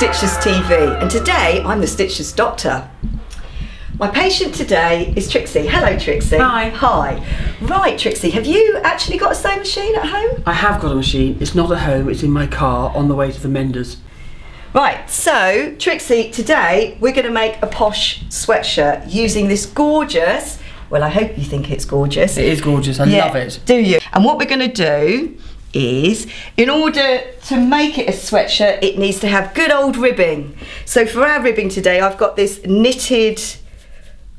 Stitchless TV, and today I'm the Stitchless Doctor. My patient today is Trixie. Hello, Trixie. Hi. Hi. Right, Trixie, have you actually got a sewing machine at home? I have got a machine. It's not at home, it's in my car on the way to the menders. Right, so Trixie, today we're going to make a posh sweatshirt using this gorgeous, well, I hope you think it's gorgeous. It is gorgeous, I love it. Do you? And what we're going to do is, in order to make it a sweatshirt, it needs to have good old ribbing. So for our ribbing today, I've got this knitted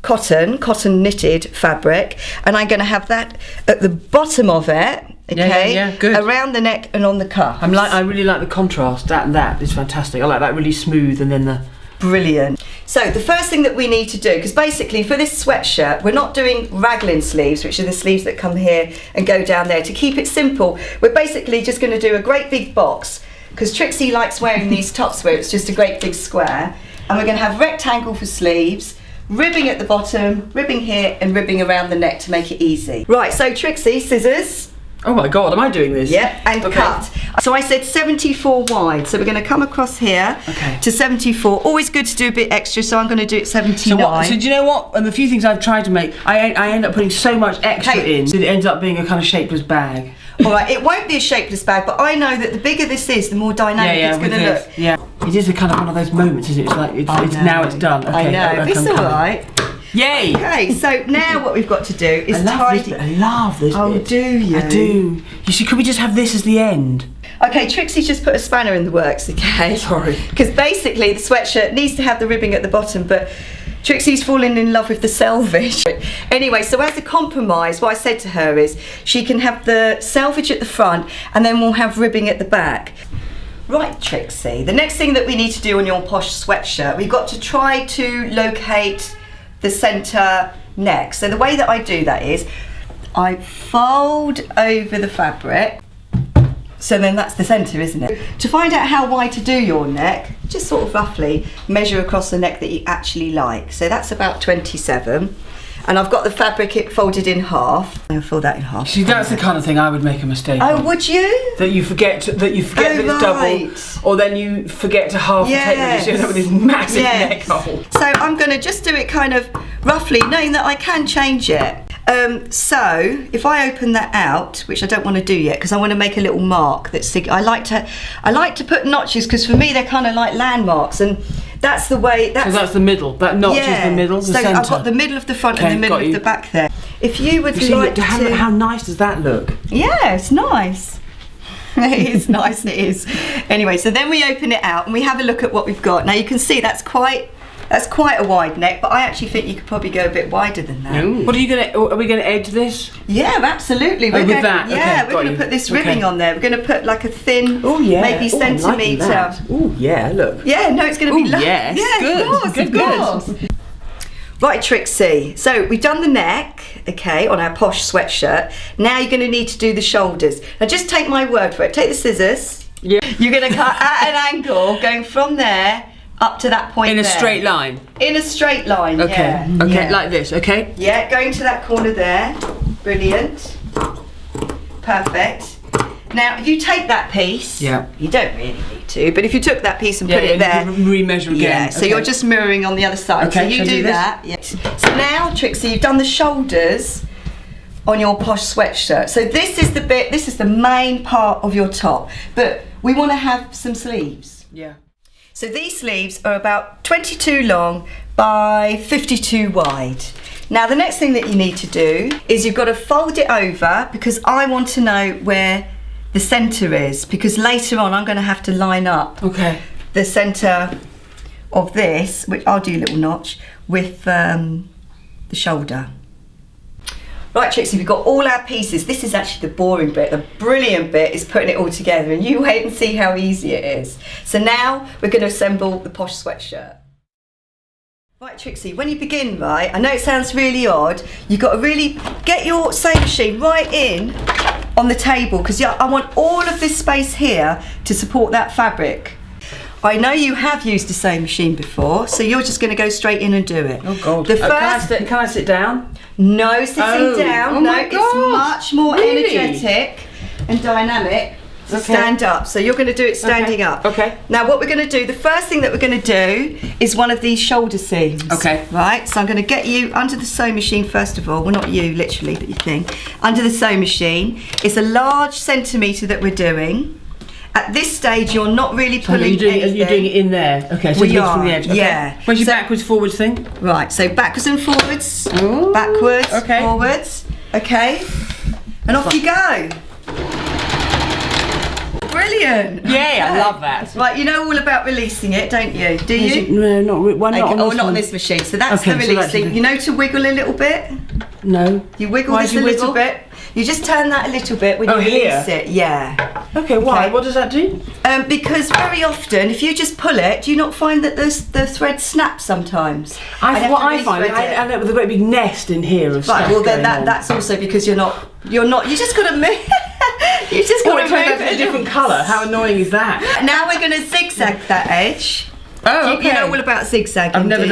cotton knitted fabric, and I'm going to have that at the bottom of it, okay? Yeah, good. Around the neck and on the cuff. I really like the contrast. That is fantastic. I like that really smooth and then the... Brilliant. So the first thing that we need to do, because basically for this sweatshirt, we're not doing raglan sleeves, which are the sleeves that come here and go down there. To keep it simple, we're basically just going to do a great big box, because Trixie likes wearing these tops where it's just a great big square. And we're going to have rectangle for sleeves, ribbing at the bottom, ribbing here and ribbing around the neck to make it easy. Right, so Trixie, scissors. Oh my God, am I doing this? Yeah, and okay. Cut. So I said 74 wide, so we're going to come across here to 74. Always good to do a bit extra, so I'm going to do it 79. So do you know what? And the few things I've tried to make, I end up putting so much extra in, so it ends up being a kind of shapeless bag. All right, it won't be a shapeless bag, but I know that the bigger this is, the more dynamic it's going to look. Yeah, it is a kind of one of those moments, isn't it? It's like, it's now it's done. Okay, I know, it's all right. Yay! Okay, so now what we've got to do is tidy. I love this bit. Oh, do you? I do. You see, could we just have this as the end? Okay, Trixie's just put a spanner in the works, okay? Sorry. Because basically the sweatshirt needs to have the ribbing at the bottom, but Trixie's fallen in love with the selvage. Anyway, so as a compromise, what I said to her is she can have the selvage at the front and then we'll have ribbing at the back. Right, Trixie, the next thing that we need to do on your posh sweatshirt, we've got to try to locate the centre neck. So the way that I do that is I fold over the fabric, so then that's the centre, isn't it? To find out how wide to do your neck, just sort of roughly measure across the neck that you actually like. So that's about 27. And I've got the fabric folded in half. I'll fold that in half. See, that's the kind of thing I would make a mistake on. on. Would you? That you forget that it's double, or then you forget to half the tape and you end up with this massive neck hole. So I'm going to just do it kind of roughly, knowing that I can change it. So if I open that out, which I don't want to do yet because I want to make a little mark that's I like to put notches because for me they're kind of like landmarks, and that's the way. So that's the middle. That notch is the middle. The so centre. I've got the middle of the front and the middle of the back there. If you would like to, how nice does that look? Yeah, it's nice. It is nice, it is. Anyway, so then we open it out and we have a look at what we've got. Now you can see that's quite a wide neck, but I actually think you could probably go a bit wider than that. Ooh. What are we going to edge this? Yeah, absolutely. With that? Yeah, okay, we're going to put this ribbing on there. We're going to put like a thin, maybe centimetre. Oh yeah, look. Yeah, no, it's going to be yes, yeah, good, of course. Right, Trixie, so we've done the neck, okay, on our posh sweatshirt. Now you're going to need to do the shoulders. Now just take my word for it. Take the scissors. Yeah. You're going to cut at an angle, going from there up to that point in a straight line. In a straight line, okay. Yeah. Okay, like this, okay? Yeah, going to that corner there. Brilliant. Perfect. Now, if you take that piece, you don't really need to, but if you took that piece and put it there, you remeasure again. Yeah, so you're just mirroring on the other side. Okay, so you do that. Yeah. So now, Trixie, you've done the shoulders on your posh sweatshirt. So this is the bit, this is the main part of your top, but we want to have some sleeves. Yeah. So these sleeves are about 22 long by 52 wide. Now the next thing that you need to do is you've got to fold it over, because I want to know where the centre is, because later on I'm going to have to line up the centre of this, which I'll do a little notch, with the shoulder. Right, Trixie, we've got all our pieces. This is actually the boring bit. The brilliant bit is putting it all together, and you wait and see how easy it is. So now we're going to assemble the posh sweatshirt. Right, Trixie, when you begin, right, I know it sounds really odd, you've got to really get your sewing machine right in on the table, because I want all of this space here to support that fabric. I know you have used a sewing machine before, so you're just going to go straight in and do it. Oh God! The first, can I sit down? No sitting down. Oh no, my God. it's much more energetic and dynamic. to stand up. So you're going to do it standing up. Okay. Now what we're going to do, the first thing that we're going to do is one of these shoulder seams. Okay. Right, so I'm going to get you under the sewing machine first of all. Well, not you literally, but your thing. Under the sewing machine. It's a large centimetre that we're doing. At this stage, you're not really pulling anything. You're doing it in there. Okay, so we it's are, from the edge. Okay. Yeah. Where's your backwards, forwards thing? Right, so backwards and forwards. Ooh, backwards, okay. forwards. Okay. And off you go. Brilliant. Yeah, I love that. Right, you know all about releasing it, don't you? Do you? No, not really. Why not? Okay, not on this machine. So that's the releasing. You know to wiggle a little bit? No. You wiggle this a little bit. You just turn that a little bit when you release it. Yeah. Okay, why? What does that do? Because very often, if you just pull it, do you not find that the thread snaps sometimes? What I find, I end up with a great big nest in here of stuff. Right, well then that's also because you're not, you just got to move. You just got to move it a different colour. How annoying is that? Now we're going to zigzag that edge. Oh, okay. You know all about zigzagging. I've never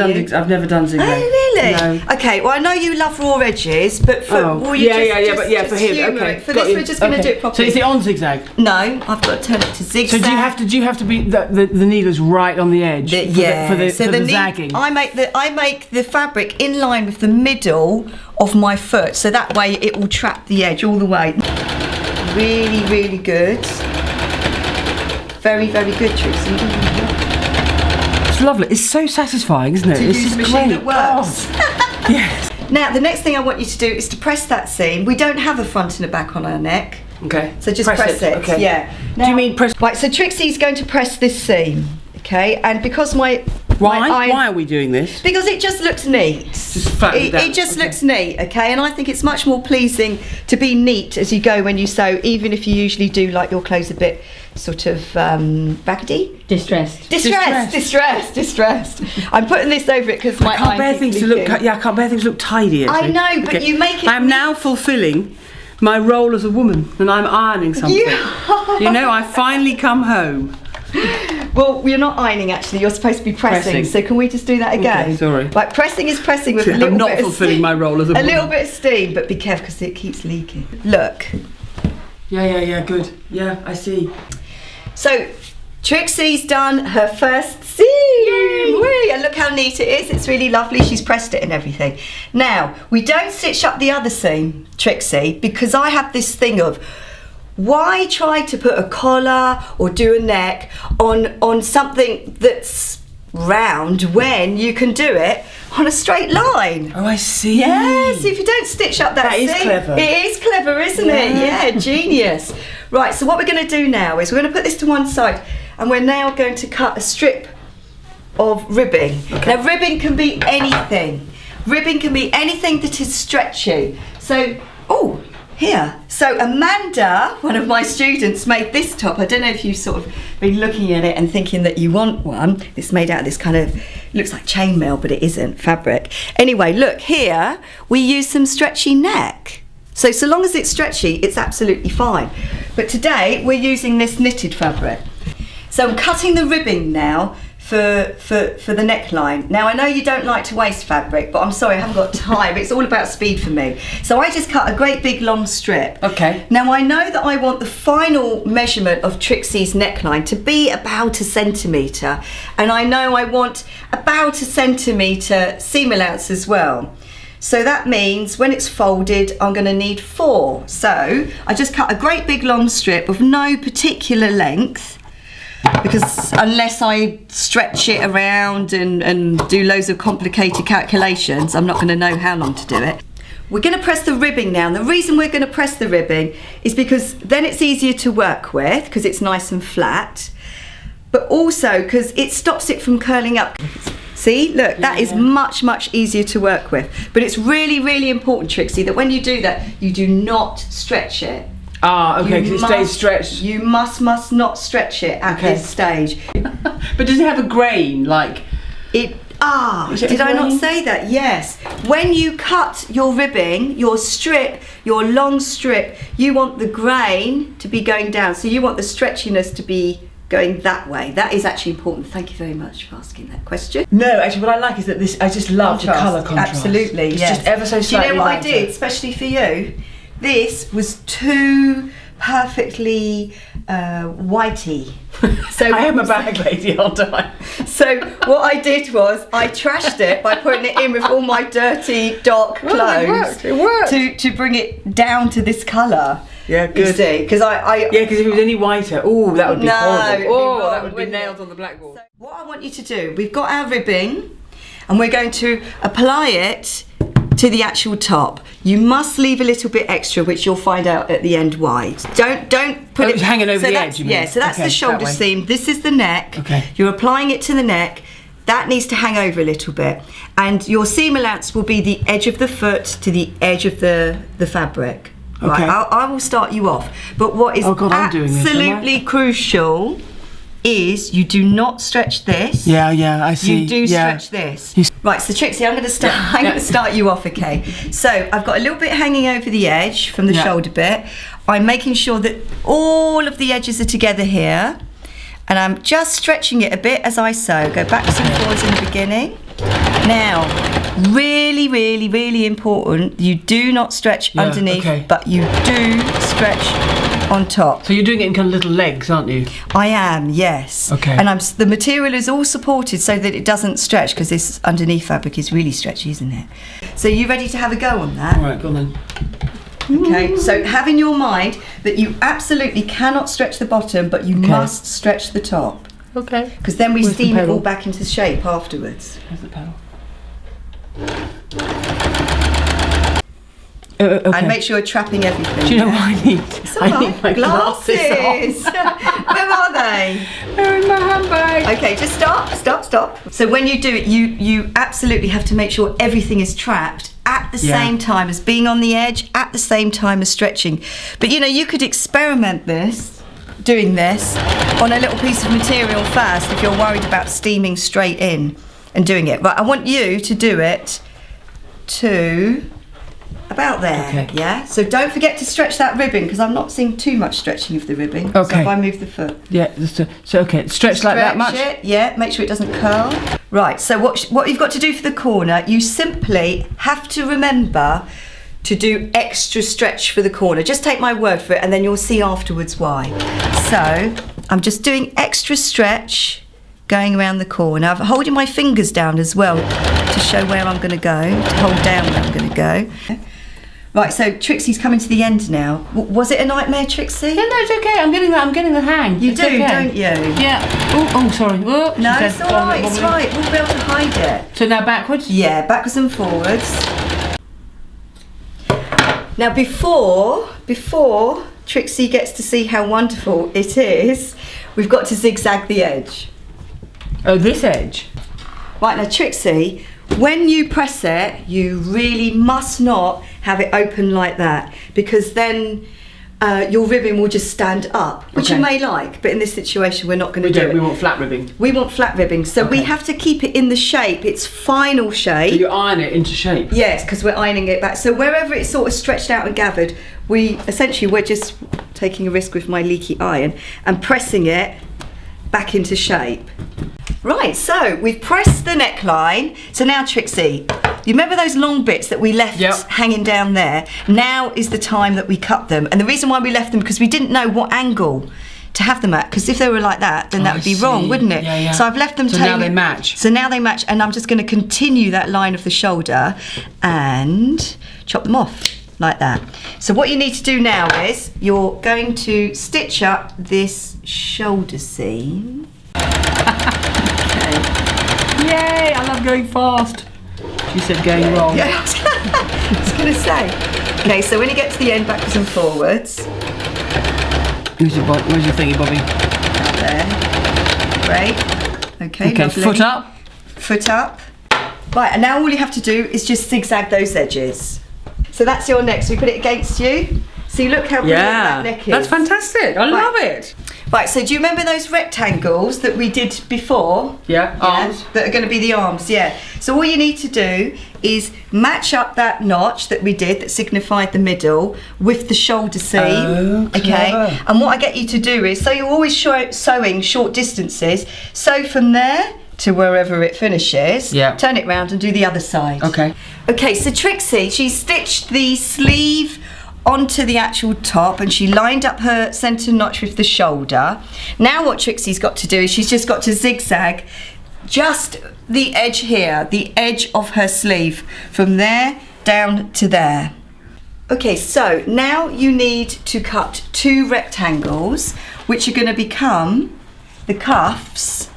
done zigzag. Oh, really? No. Okay. Well, I know you love raw edges, but for for him. Okay. For this, we're just going to do it properly. So is it on zigzag? No, I've got to turn it to zigzag. So do you have to be the needle's right on the edge? For the zagging. I make the fabric in line with the middle of my foot, so that way it will trap the edge all the way. Really, really good. Very, very good, Trixie. It's lovely. It's so satisfying, isn't it? To use a machine that works. Oh. Yes. Now, the next thing I want you to do is to press that seam. We don't have a front and a back on our neck. Okay. So just press it. Okay. Yeah. Now, do you mean press? Right, so Trixie's going to press this seam. Okay, and because Why are we doing this? Because it just looks neat. It just looks neat, okay? And I think it's much more pleasing to be neat as you go when you sew, even if you usually do like your clothes a bit sort of raggedy. Distressed. I'm putting this over it because my I can't bear things to look. Yeah, I can't bear things to look tidy. Actually. I know, but you make it. I'm now fulfilling my role as a woman, and I'm ironing something. You know, I finally come home. Well, you're not ironing actually, you're supposed to be pressing. So can we just do that again? Okay, sorry. Like pressing is pressing with a little I'm not bit fulfilling of steam, my role as a woman. A little bit of steam, but be careful because it keeps leaking. Look. Yeah, good. Yeah, I see. So, Trixie's done her first seam. Yay! And look how neat it is. It's really lovely. She's pressed it and everything. Now, we don't stitch up the other seam, Trixie, because I have this thing of, why try to put a collar or do a neck on something that's round when you can do it on a straight line? Oh, I see. Yes, if you don't stitch up that is clever. It is clever, isn't it? Yeah, genius. Right, so what we're going to do now is we're going to put this to one side and we're now going to cut a strip of ribbing. Okay. Now, ribbing can be anything. Ribbing can be anything that is stretchy. So, here. So Amanda, one of my students, made this top. I don't know if you've sort of been looking at it and thinking that you want one. It's made out of this kind of, looks like chainmail, but it isn't, fabric. Anyway, look, here we use some stretchy neck. So long as it's stretchy, it's absolutely fine. But today we're using this knitted fabric. So I'm cutting the ribbing now for the neckline. Now I know you don't like to waste fabric, but I'm sorry, I haven't got time. It's all about speed for me. So I just cut a great big long strip. Okay. Now I know that I want the final measurement of Trixie's neckline to be about 1 centimetre, and I know I want about 1 centimetre seam allowance as well. So that means when it's folded, I'm going to need 4. So I just cut a great big long strip of no particular length, because unless I stretch it around and do loads of complicated calculations, I'm not going to know how long to do it. We're going to press the ribbing now, and the reason we're going to press the ribbing is because then it's easier to work with because it's nice and flat, but also because it stops it from curling up. See, look, that is much easier to work with. But it's really important, Trixie, that when you do that, you do not stretch it. Ah, okay, because it stays stretched. You must not stretch it at this stage. But does it have a grain, like? Did I not say that? Yes. When you cut your ribbing, your strip, your long strip, you want the grain to be going down. So you want the stretchiness to be going that way. That is actually important. Thank you very much for asking that question. No, actually what I like is that this, I just love the colour contrast. Absolutely, it's just ever so slightly. Do you know what I did, especially for you? This was too perfectly whitey. So I am a bag lady, aren't I? So what I did was I trashed it by putting it in with all my dirty dark clothes. It worked. To bring it down to this colour. Yeah, good. You see, because yeah, because if it was any whiter, oh, that would be horrible. Wrong, that would be nailed on the blackboard. So what I want you to do, we've got our ribbing, and we're going to apply it to the actual top. You must leave a little bit extra, which you'll find out at the end why. Don't put it hanging over the edge. You mean? Yeah, so that's the shoulder seam. This is the neck. Okay. You're applying it to the neck. That needs to hang over a little bit, and your seam allowance will be the edge of the foot to the edge of the fabric. Right, Okay. I will start you off. But what is absolutely crucial is you do not stretch this. Yeah, I see. You do stretch this. Right, so Trixie, I'm going to start you off, okay? So I've got a little bit hanging over the edge from the shoulder bit. I'm making sure that all of the edges are together here, and I'm just stretching it a bit as I sew. Go backwards and forwards in the beginning. Now, really, really, really important, you do not stretch underneath, but you do stretch on top. So you're doing it in kind of little legs, aren't you? I am, yes. Okay. And the material is all supported so that it doesn't stretch, because this underneath fabric is really stretchy, isn't it? So you ready to have a go on that? All right, go on then. Okay, so have in your mind that you absolutely cannot stretch the bottom, but you must stretch the top. Okay. Because then we steam it all back into shape afterwards. Where's the pedal? And make sure you're trapping everything. Do you know what I need? I need my glasses. Where are they? They're in my handbag. Okay, just stop. So when you do it, you absolutely have to make sure everything is trapped at the same time as being on the edge, at the same time as stretching. But you know, you could experiment doing this on a little piece of material first if you're worried about steaming straight in and doing it. Right, I want you to do it to about there, yeah? So don't forget to stretch that ribbing, because I'm not seeing too much stretching of the ribbing. Okay. So if I move the foot. Yeah, so okay, stretch like that much? It, yeah, make sure it doesn't curl. Right, so what you've got to do for the corner, you simply have to remember to do extra stretch for the corner. Just take my word for it, and then you'll see afterwards why. So I'm just doing extra stretch going around the corner. I'm holding my fingers down as well to show where I'm going to go, to hold down where I'm going to go. Right, so Trixie's coming to the end now. Was it a nightmare, Trixie? Yeah, no, it's okay. I'm getting the hang. You do, don't you? Yeah. Oh, sorry. Oh, no, it's all right. It's right. We'll be able to hide it. So now backwards? Yeah, backwards and forwards. Now, before Trixie gets to see how wonderful it is, we've got to zigzag the edge. Oh, this edge? Right, now Trixie, when you press it, you really must not have it open like that, because then your ribbing will just stand up, which you may like, but in this situation we're not going to do it. We want flat ribbing. We want flat ribbing, so we have to keep it in the shape, its final shape. So you iron it into shape? Yes, because we're ironing it back. So wherever it's sort of stretched out and gathered, we're just taking a risk with my leaky iron and pressing it back into shape. Right, so we've pressed the neckline. So now, Trixie, you remember those long bits that we left hanging down there? Now is the time that we cut them. And the reason why we left them, because we didn't know what angle to have them at, because if they were like that, then that would be wrong, wouldn't it? Yeah. So I've left them. So now they match. So now they match, and I'm just going to continue that line of the shoulder and chop them off like that. So what you need to do now is you're going to stitch up this shoulder seam. Yay! I love going fast. She said going wrong. Yeah, I was going to say. Okay, so when you get to the end, backwards and forwards. Where's your thingy, Bobby? There. Great. Okay, lovely. Foot up. Foot up. Right, and now all you have to do is just zigzag those edges. So that's your neck. So we put it against you. See, look how brilliant that neck is. That's fantastic. I love it. Right, so do you remember those rectangles that we did before? Yeah, arms. That are going to be the arms, yeah. So all you need to do is match up that notch that we did that signified the middle with the shoulder seam. Oh, okay. And what I get you to do is, so you're always sewing short distances, sew from there to wherever it finishes. Yeah. Turn it round and do the other side. Okay. Okay, so Trixie, she stitched the sleeve onto the actual top, and she lined up her centre notch with the shoulder. Now what Trixie's got to do is she's just got to zigzag just the edge here, the edge of her sleeve, from there down to there. Okay, so now you need to cut 2 rectangles, which are going to become the cuffs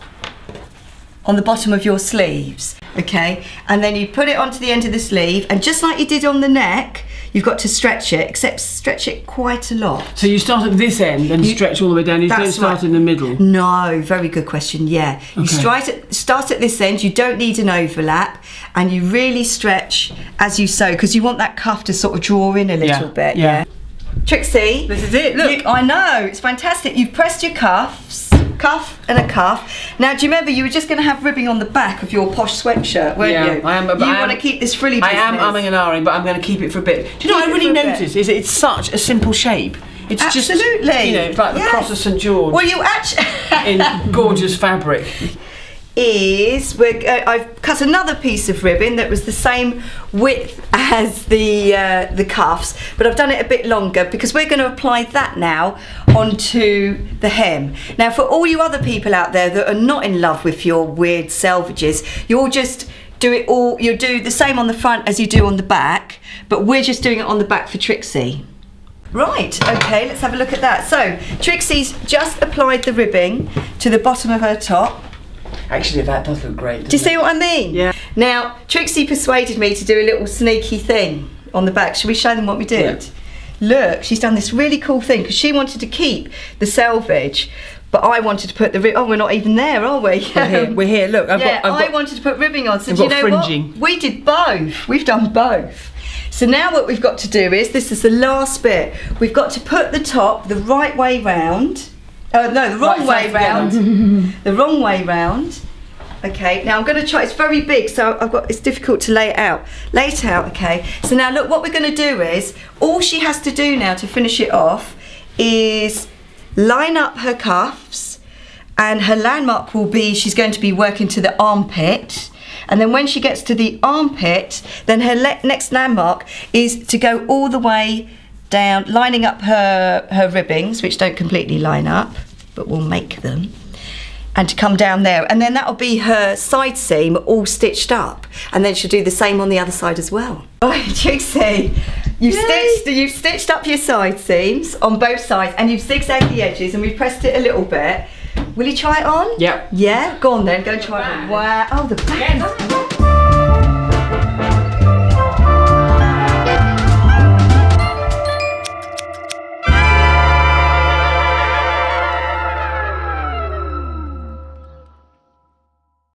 on the bottom of your sleeves. Okay, and then you put it onto the end of the sleeve, and just like you did on the neck, you've got to stretch it, except stretch it quite a lot. So you start at this end and stretch all the way down. You don't start in the middle. No, very good question. Yeah, you start at this end. You don't need an overlap, and you really stretch as you sew, because you want that cuff to sort of draw in a little bit. Yeah. Trixie, this is it. Look, I know, it's fantastic. You've pressed your cuffs. Cuff and a cuff. Now, do you remember you were just going to have ribbing on the back of your Posh Sweatshirt, weren't you? I am. You want to keep this frilly business. I am umming and ahhing, but I'm going to keep it for a bit. Do you know what I really noticed? Is it's such a simple shape. It's absolutely. Just, you know, it's like the cross of St George. Well, you actually in gorgeous fabric. I've cut another piece of ribbon that was the same width as the cuffs, but I've done it a bit longer because we're going to apply that now onto the hem. Now, for all you other people out there that are not in love with your weird selvages, you'll just do it all. You'll do the same on the front as you do on the back, but we're just doing it on the back for Trixie. Right, okay, let's have a look at that. So Trixie's just applied the ribbing to the bottom of her top. Actually, that does look great. Do you see what I mean? Yeah. Now, Trixie persuaded me to do a little sneaky thing on the back. Shall we show them what we did? Yeah. Look, she's done this really cool thing because she wanted to keep the selvage, but I wanted to put the we're not even there, are we? We're here. Look, I wanted to put ribbing on. So I've do you got know fringing. what? We did both. We've done both. So now what we've got to do is, this is the last bit. We've got to put the top the right way round. Oh no, the wrong way round. The wrong way round. Okay, now I'm going to try, it's very big, so it's difficult to lay it out. Lay it out, okay. So now look, what we're going to do is, all she has to do now to finish it off is line up her cuffs, and her landmark will be, she's going to be working to the armpit. And then when she gets to the armpit, then her next landmark is to go all the way down, lining up her ribbings, which don't completely line up, but we'll make them. And to come down there, and then that'll be her side seam all stitched up, and then she'll do the same on the other side as well. Right, Trixie, you've stitched up your side seams on both sides, and you've zigzagged the edges, and we've pressed it a little bit. Will you try it on? Yep. Yeah, go on then, go and try it on. Wow, oh, the back is